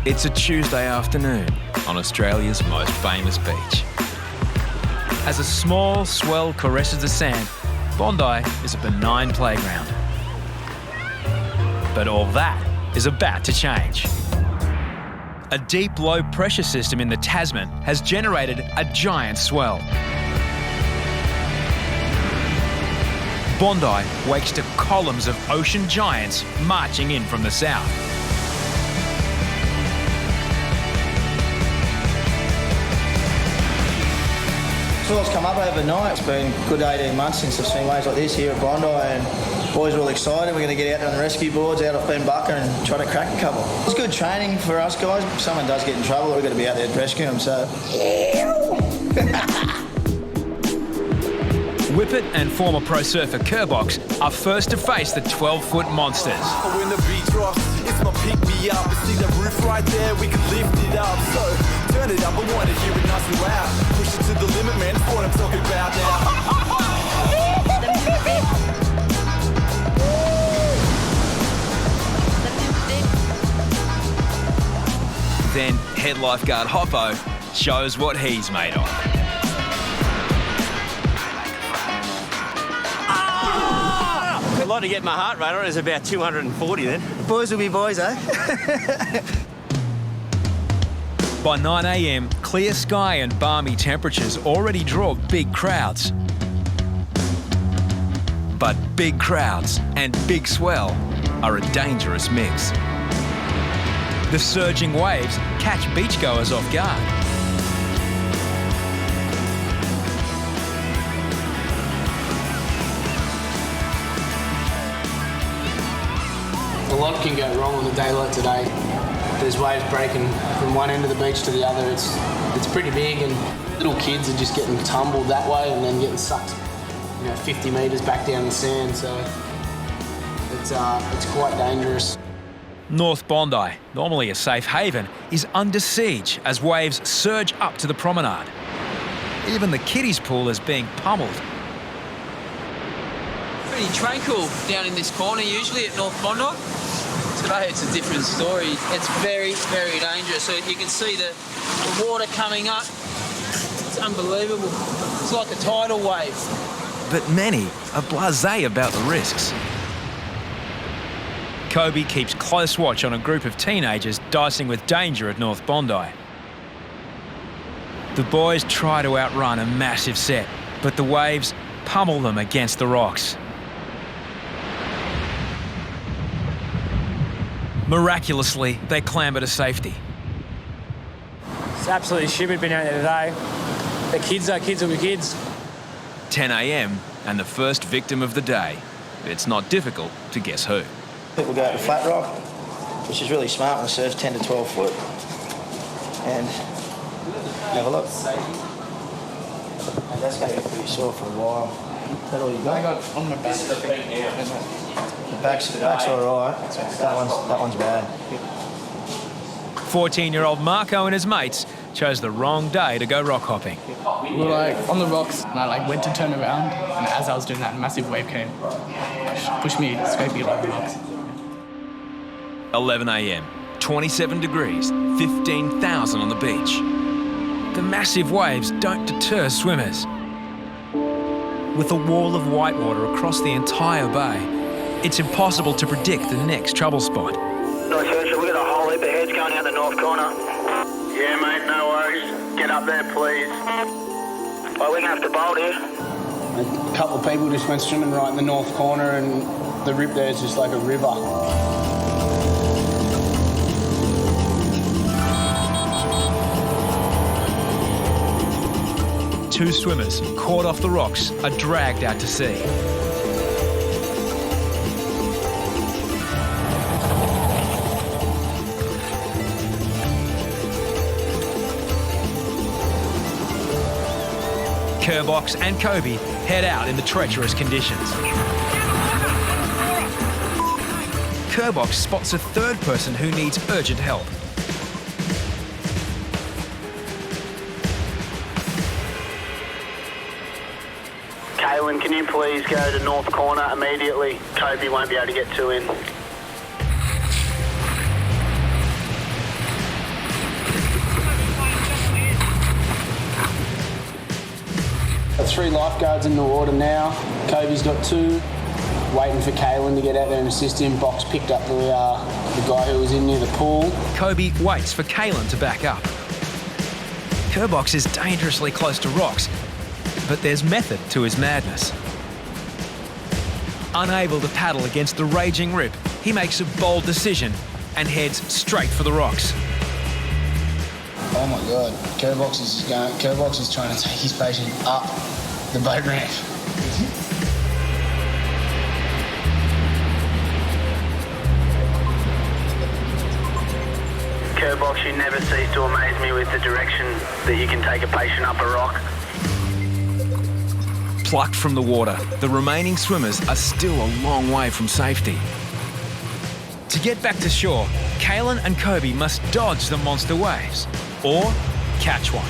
It's a Tuesday afternoon on Australia's most famous beach. As a small swell caresses the sand, Bondi is a benign playground. But all that is about to change. A deep low pressure system in the Tasman has generated a giant swell. Bondi wakes to columns of ocean giants marching in from the south. Swell's come up overnight. It's been a good 18 months since I've seen waves like this here at Bondi, and boys are all excited. We're going to get out on the rescue boards, out off Ben Bucker, and try to crack a couple. It's good training for us guys. If someone does get in trouble, we've got to be out there to rescue them, so... Whippet and former pro surfer Kerbox are first to face the 12-foot monsters. When the beat drops, it's my pick me up. See the roof right there, we can lift it up. So turn it up, I want to hear it nice and loud. Push it to the limit, man, that's what I'm talking about now. Then head lifeguard Hoppo shows what he's made of. A lot to get my heart rate on. It was about 240 then. Boys will be boys, eh? By 9 a.m, clear sky and balmy temperatures already draw big crowds. But big crowds and big swell are a dangerous mix. The surging waves catch beachgoers off guard. A lot can go wrong on a day like today. There's waves breaking from one end of the beach to the other. It's pretty big, and little kids are just getting tumbled that way and then getting sucked, 50 metres back down the sand. So it's quite dangerous. North Bondi, normally a safe haven, is under siege as waves surge up to the promenade. Even the kiddies pool is being pummeled. Pretty tranquil down in this corner usually at North Bondi. Today it's a different story. It's very, very dangerous. So you can see the water coming up. It's unbelievable. It's like a tidal wave. But many are blasé about the risks. Kobe keeps close watch on a group of teenagers dicing with danger at North Bondi. The boys try to outrun a massive set, but the waves pummel them against the rocks. Miraculously, they clamber to safety. It's absolutely stupid being out there today. The kids will be kids. 10 a.m, and the first victim of the day. It's not difficult to guess who. People go to flat rock, which is really smart when the surf's 10 to 12 foot. And have a look. And that's going to get pretty sore for a while. Is that all you got? I got on my back. The back's all right. That one's bad. 14-year-old Marco and his mates chose the wrong day to go rock hopping. We were on the rocks, and I went to turn around, and as I was doing that, a massive wave came, pushed me, scraped me along the rocks. 11 a.m, 27 degrees, 15,000 on the beach. The massive waves don't deter swimmers. With a wall of whitewater across the entire bay, it's impossible to predict the next trouble spot. Nice Herschel, we've got a whole heap of heads going out the north corner. Yeah, mate, no worries. Get up there, please. Well, we're going to have to bolt here. A couple of people just went swimming right in the north corner, and the rip there is just like a river. Two swimmers caught off the rocks are dragged out to sea. Kerbox and Kobe head out in the treacherous conditions. Kerbox spots a third person who needs urgent help. Kaylin, can you please go to north corner immediately? Kobe won't be able to get two in. 3 lifeguards in the water now. Kobe's got 2. Waiting for Kaylin to get out there and assist him. Box picked up the guy who was in near the pool. Kobe waits for Kaylin to back up. Kerbox is dangerously close to rocks, but there's method to his madness. Unable to paddle against the raging rip, he makes a bold decision and heads straight for the rocks. Oh my God, Kerbox is trying to take his patient up the boat ramp. Kerbox, you never cease to amaze me with the direction that you can take a patient up a rock. Plucked from the water, the remaining swimmers are still a long way from safety. To get back to shore, Kaylin and Kobe must dodge the monster waves or catch one.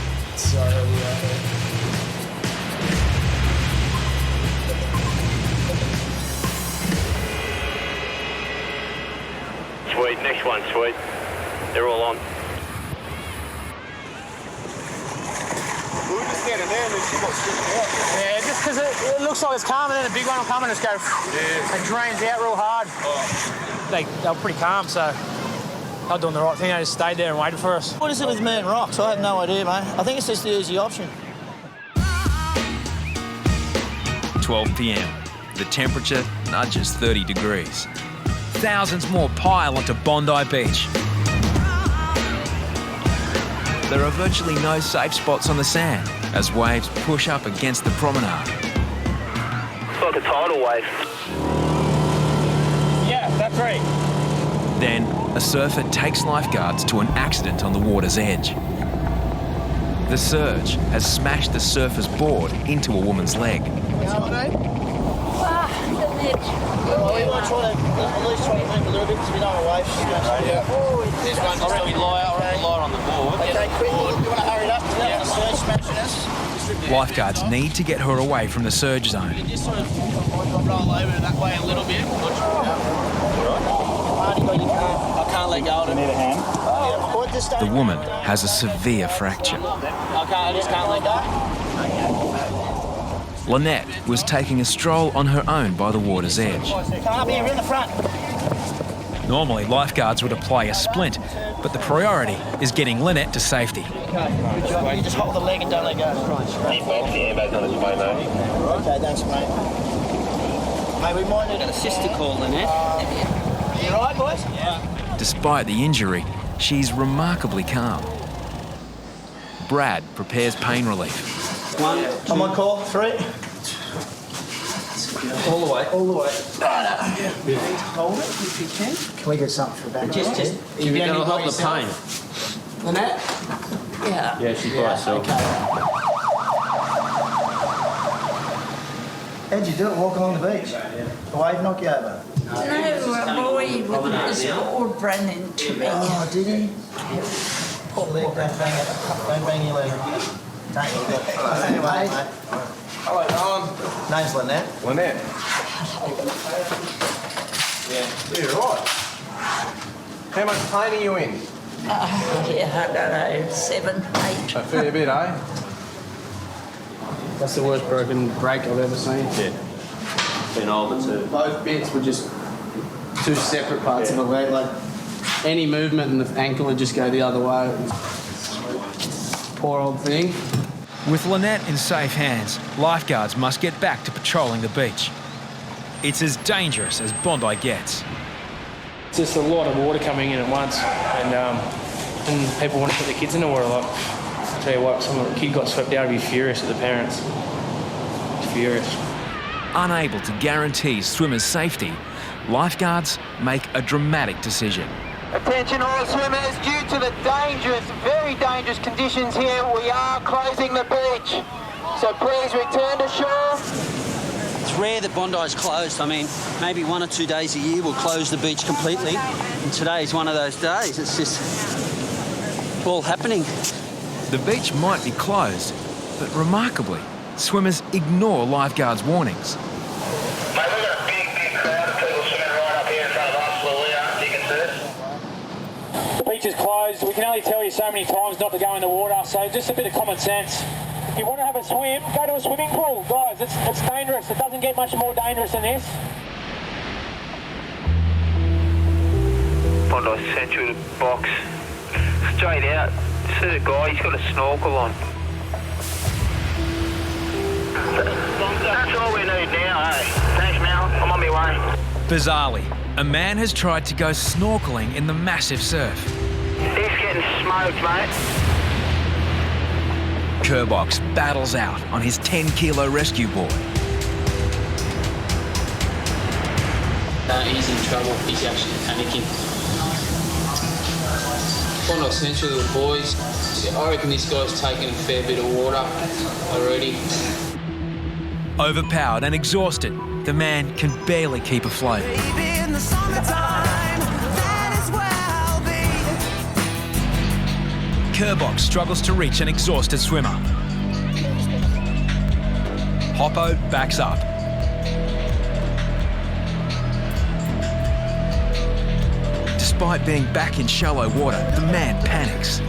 Sweet, next one, sweet. They're all on. We were just standing there and then she got stripped out. Yeah, just because it looks like it's calm and then a big one will come and just go, it drains out real hard. Oh. They were pretty calm, so they're doing the right thing. They just stayed there and waited for us. What is it with me and rocks? I have no idea, mate. I think it's just the easy option. 12 p.m. The temperature nudges 30 degrees. Thousands more pile onto Bondi Beach. There are virtually no safe spots on the sand as waves push up against the promenade. It's like a tidal wave. Yeah, that's right. Then, a surfer takes lifeguards to an accident on the water's edge. The surge has smashed the surfer's board into a woman's leg. We might try to at least try to move a little bit because we don't want waves. There's one just to lie on the board. Okay, quick, you want to hurry it up? The surge smashing us. Lifeguards need to get her away from the surge zone. Just sort of roll over that way a little bit. I can't let go of it. The woman has a severe fracture. I just can't let go. Lynette was taking a stroll on her own by the water's edge. Come up here, we're in the front. Normally, lifeguards would apply a splint, but the priority is getting Lynette to safety. Okay, good job. You just hold the leg and don't let go. Right. The Ambos on its way, mate. Okay, thanks, mate. Mate, we might need an assist to call Lynette. You all right, boys? Yeah. Despite the injury, she's remarkably calm. Brad prepares pain relief. I'm on call. 3. All the way. Hold it if you can. Can we get something for that? Just That'll help the pain. Lynette? Yeah. Yeah, she's by herself. Okay. How'd you do it? Walk along the beach? The wave knock you over? No, a boy with his board ran into me. Oh, did he? Pull leg, don't bang your leg. Anyway, mate. Hello, Alan. Name's Lynette. Lynette. Yeah, you're right. How much pain are you in? Yeah, I don't know, 7, 8. A fair bit, eh? That's the worst broken break I've ever seen. Yeah. Been older too. Both bits were just 2 separate parts of the leg. Like any movement and the ankle would just go the other way. Poor old thing. With Lynette in safe hands, lifeguards must get back to patrolling the beach. It's as dangerous as Bondi gets. It's just a lot of water coming in at once, and people want to put their kids in the water. Like, I'll tell you what, some kid got swept out, he'd be furious at the parents. He's furious. Unable to guarantee swimmers' safety, lifeguards make a dramatic decision. Attention all swimmers, due to the dangerous, very dangerous conditions here, we are closing the beach. So please return to shore. It's rare that Bondi's closed. I mean, maybe 1 or 2 days a year we'll close the beach completely. And today's one of those days. It's just all happening. The beach might be closed, but remarkably, swimmers ignore lifeguards' warnings. Mate, we've got a big crowd of people swimming right up here in front of us where we are. You can see us. The beach is closed. We can only tell you so many times not to go in the water, so just a bit of common sense. If you want to have a swim, go to a swimming pool. Guys, it's dangerous. It doesn't get much more dangerous than this. Bondi Central box. Straight out. See the guy, he's got a snorkel on. That's all we need now, eh? Thanks, Mal. I'm on my way. Bizarrely, a man has tried to go snorkeling in the massive surf. He's getting smoked, mate. Kerbox battles out on his 10-kilo rescue board. He's in trouble. He's actually panicking. Bondi Central, the boys. I reckon this guy's taken a fair bit of water already. Overpowered and exhausted, the man can barely keep afloat. Kerbox struggles to reach an exhausted swimmer. Hoppo backs up. Despite being back in shallow water, the man panics.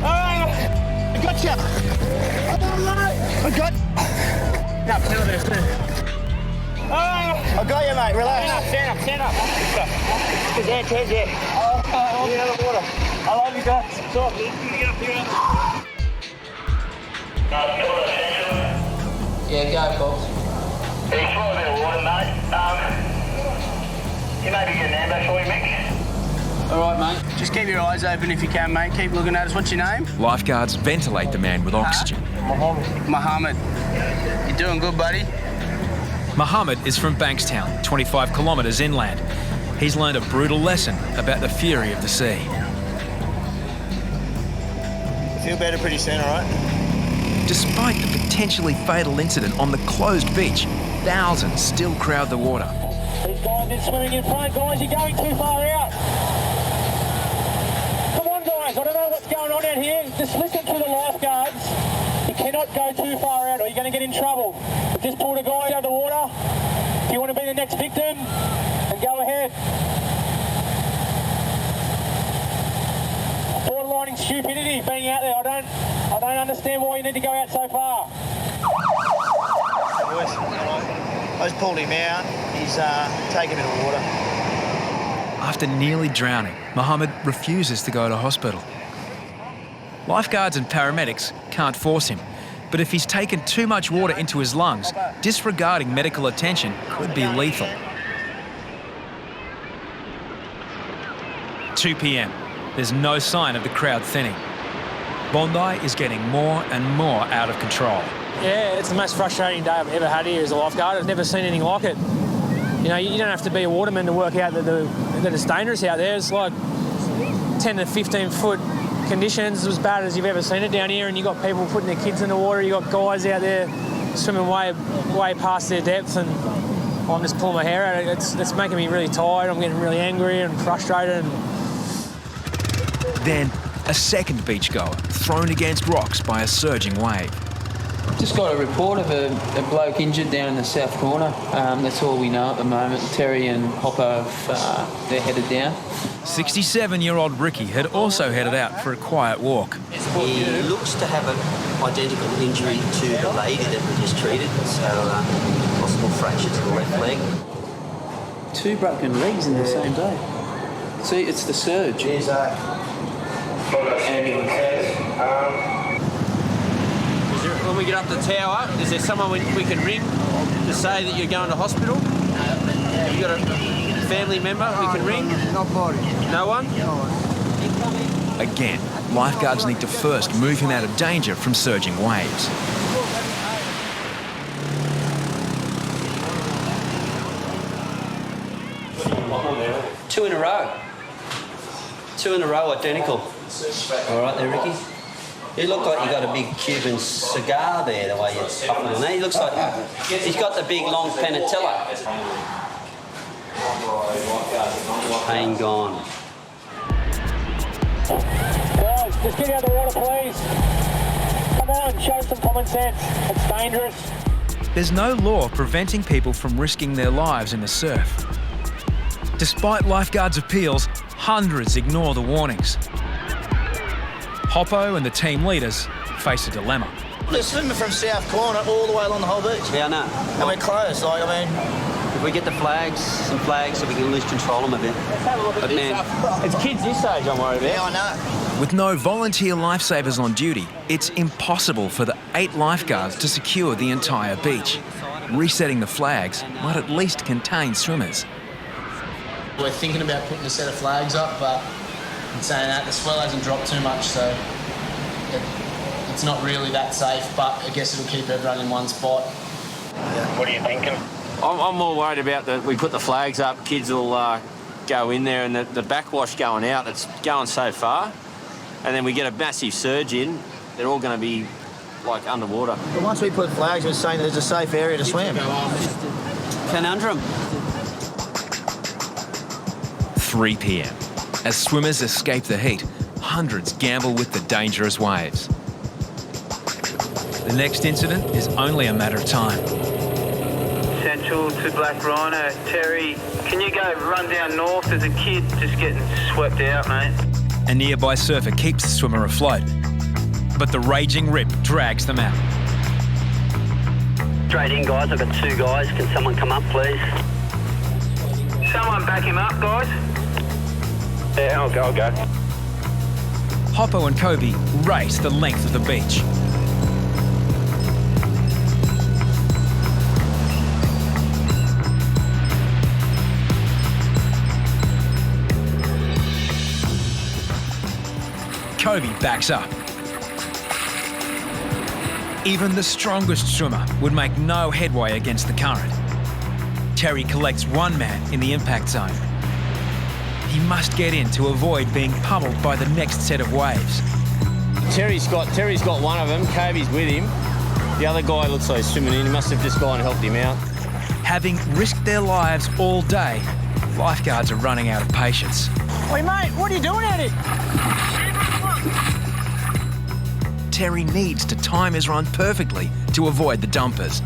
I got you. I got. No, stand there, stand. I got you, mate. Relax. Stand up. His head's there. Get out of the water. I love you guys. Talk. Get up here. Yeah, go, Bob. He's full of a bit of water, mate. You maybe get an Ambos for you, Mick? All right, mate. Just keep your eyes open if you can, mate. Keep looking at us. What's your name? Lifeguards ventilate the man with oxygen. Mohammed. You're doing good, buddy. Mohammed is from Bankstown, 25 kilometres inland. He's learned a brutal lesson about the fury of the sea. Feel better pretty soon, all right? Despite the potentially fatal incident on the closed beach, thousands still crowd the water. These guys are swimming in front, guys. You're going too far out. Come on, guys. I don't know what's going on out here. Just listen to the lifeguards. You cannot go too far out or you're going to get in trouble. We've just pulled a guy out of the water. If you want to be the next victim, then go ahead. Borderlining stupidity being out there. I don't understand why you need to go out so far. I just pulled him out. He's taking a bit of water. After nearly drowning, Mohammed refuses to go to hospital. Lifeguards and paramedics can't force him, but if he's taken too much water into his lungs, disregarding medical attention could be lethal. 2 p.m. There's no sign of the crowd thinning. Bondi is getting more and more out of control. Yeah, it's the most frustrating day I've ever had here as a lifeguard. I've never seen anything like it. You know, you don't have to be a waterman to work out that it's dangerous out there. It's like 10 to 15 foot conditions, as bad as you've ever seen it down here, and you've got people putting their kids in the water, you've got guys out there swimming way past their depth, and I'm just pulling my hair out. It's making me really tired. I'm getting really angry and frustrated. Then a second beachgoer thrown against rocks by a surging wave. Just got a report of a bloke injured down in the south corner. That's all we know at the moment. Terry and Hoppo, they're headed down. 67-year-old Ricky had also headed out for a quiet walk. He looks to have an identical injury to the lady that we just treated, so possible fracture to the left leg. 2 broken legs in the same day. See, it's the surge. There's When we get up the tower, is there someone we can ring to say that you're going to hospital? Have you got a family member we can ring? Nobody. No one? Again, lifeguards need to first move him out of danger from surging waves. Two in a row, identical. All right there, Ricky. You look like you got a big Cuban cigar there, the way you're puffing on there. He looks like he's got the big long penatella. Pain gone. Guys, just get out of the water, please. Come on, show some common sense. It's dangerous. There's no law preventing people from risking their lives in the surf. Despite lifeguards' appeals, hundreds ignore the warnings. Hoppo and the team leaders face a dilemma. They're swimming from South Corner all the way along the whole beach. Yeah, I know. And we're closed. Like, I mean, if we get the flags, some flags, so we can lose control of them a bit. But man, it's kids this age I'm worried about. Yeah, I know. With no volunteer lifesavers on duty, it's impossible for the 8 lifeguards to secure the entire beach. Resetting the flags might at least contain swimmers. We're thinking about putting a set of flags up, but in saying that, the swell hasn't dropped too much, so it's not really that safe, but I guess it'll keep everyone in one spot. What are you thinking? I'm more worried about that we put the flags up, kids will go in there, and the backwash going out, it's going so far, and then we get a massive surge in, they're all going to be like underwater. But once we put flags, we're saying there's a safe area to swim. Conundrum. 3 p.m. As swimmers escape the heat, hundreds gamble with the dangerous waves. The next incident is only a matter of time. Central to Black Rhino. Terry, can you go run down north? There's a kid just getting swept out, mate. A nearby surfer keeps the swimmer afloat, but the raging rip drags them out. Straight in, guys. I've got 2 guys. Can someone come up, please? Someone back him up, guys. Yeah, I'll go. Hoppo and Kobe race the length of the beach. Kobe backs up. Even the strongest swimmer would make no headway against the current. Terry collects 1 man in the impact zone. He must get in to avoid being pummeled by the next set of waves. Terry's got one of them, Kobe's with him. The other guy looks like he's swimming in, he must have just gone and helped him out. Having risked their lives all day, lifeguards are running out of patience. Oi, mate, what are you doing at it? Terry needs to time his run perfectly to avoid the dumpers.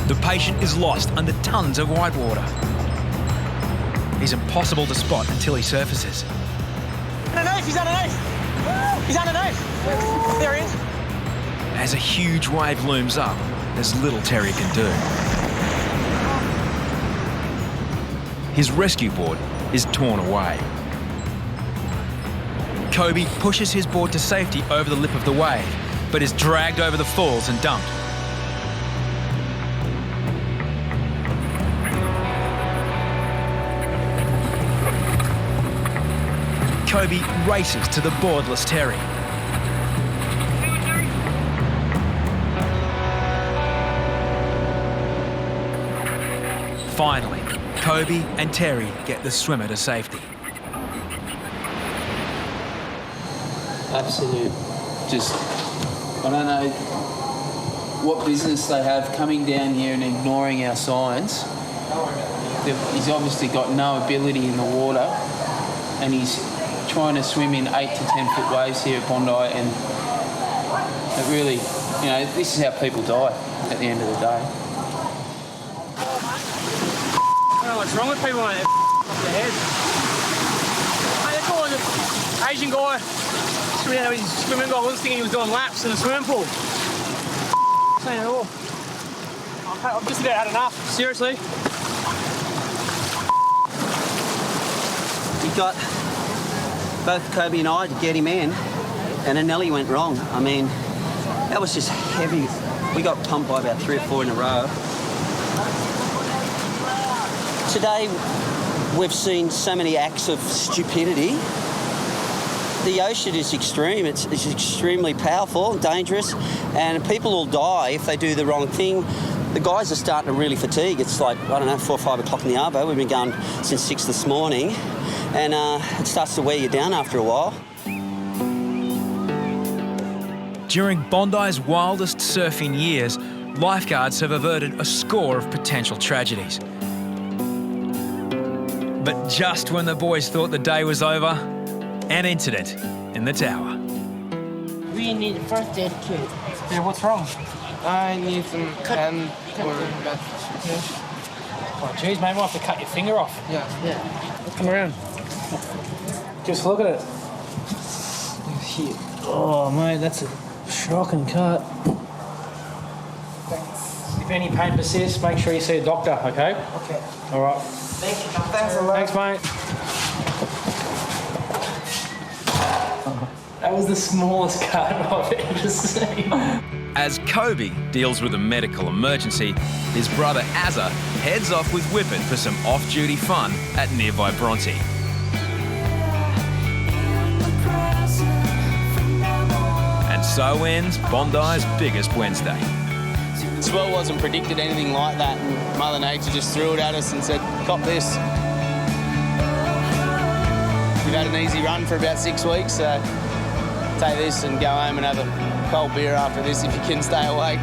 The patient is lost under tons of white water. He's impossible to spot until he surfaces. Underneath, he's underneath. He's underneath. There he is. As a huge wave looms up, there's little Terry can do. His rescue board is torn away. Kobe pushes his board to safety over the lip of the wave, but is dragged over the falls and dumped. Kobe races to the boardless Terry. Finally, Kobe and Terry get the swimmer to safety. Absolute, just, I don't know what business they have coming down here and ignoring our signs. He's obviously got no ability in the water, and he's trying to swim in 8 to 10 foot waves here at Bondi, and it really, you know, this is how people die at the end of the day. I don't know what's wrong with people, mate. They're off their head. Hey, that guy was an Asian guy swimming out with his swimming goggles thinking he was doing laps in a swimming pool. Saying it all. I've just about had enough, seriously. You got both Kobe and I to get him in, and a Nelly went wrong. I mean, that was just heavy. We got pumped by about 3 or 4 in a row. Today, we've seen so many acts of stupidity. The ocean is extreme. It's extremely powerful and dangerous, and people will die if they do the wrong thing. The guys are starting to really fatigue. It's like, I don't know, 4 or 5 o'clock in the arvo. We've been going since 6 this morning, and it starts to wear you down after a while. During Bondi's wildest surfing years, lifeguards have averted a score of potential tragedies. But just when the boys thought the day was over, an incident in the tower. We need a first aid kit. Yeah, what's wrong? I need some hand or Oh, geez, mate, I might have to cut your finger off. Yeah. Come around. Just look at it. Here. Oh, mate, that's a shocking cut. If any pain persists, make sure you see a doctor, okay? Okay. All right. Thank you. Thanks a lot. Thanks, mate. That was the smallest cut I've ever seen. As Kobe deals with a medical emergency, his brother Azza heads off with Whippet for some off-duty fun at nearby Bronte. And so ends Bondi's biggest Wednesday. Swell wasn't predicted anything like that, and Mother Nature just threw it at us and said, cop this. We've had an easy run for about 6 weeks, so take this and go home and have a cold beer after this if you can stay awake.